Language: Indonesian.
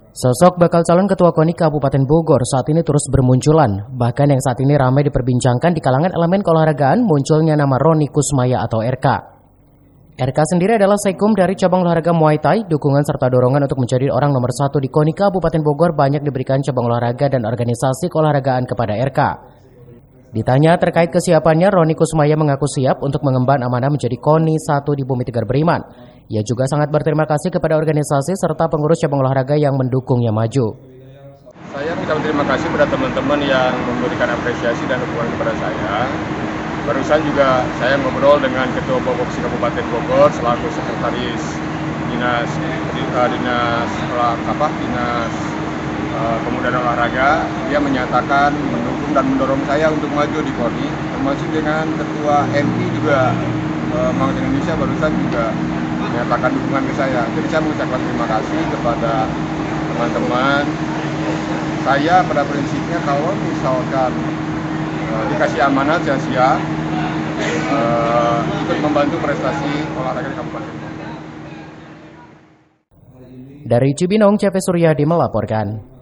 Sosok bakal calon ketua KONI Kabupaten Bogor saat ini terus bermunculan. Bahkan yang saat ini ramai diperbincangkan di kalangan elemen keolahragaan munculnya nama Roni Kusmaya atau RK. RK sendiri adalah sekum dari cabang olahraga Muay Thai. Dukungan serta dorongan untuk menjadi orang nomor 1 di KONI Kabupaten Bogor banyak diberikan cabang olahraga dan organisasi keolahragaan kepada RK. Ditanya terkait kesiapannya, Roni Kusmaya mengaku siap untuk mengemban amanah menjadi KONI 1 di Bumi Tegar Beriman. Ia juga sangat berterima kasih kepada organisasi serta pengurus cabang olahraga yang mendukungnya maju. Saya mengucapkan terima kasih kepada teman-teman yang memberikan apresiasi dan dukungan kepada saya. Barusan juga saya ngobrol dengan Ketua Boboksi Kabupaten Bogor selaku Sekretaris Dinas Pemuda dan Olahraga. Dia menyatakan mendukung dan mendorong saya untuk maju di KONI, termasuk dengan Ketua MI juga Bank Indonesia barusan juga menyatakan dukungan ke saya. Jadi saya mengucapkan terima kasih kepada teman-teman. Saya pada prinsipnya kalau misalkan dikasih amanat saya siap untuk membantu prestasi olahraga di Kabupaten Bogor. Dari Cibinong, CV Suryadi melaporkan.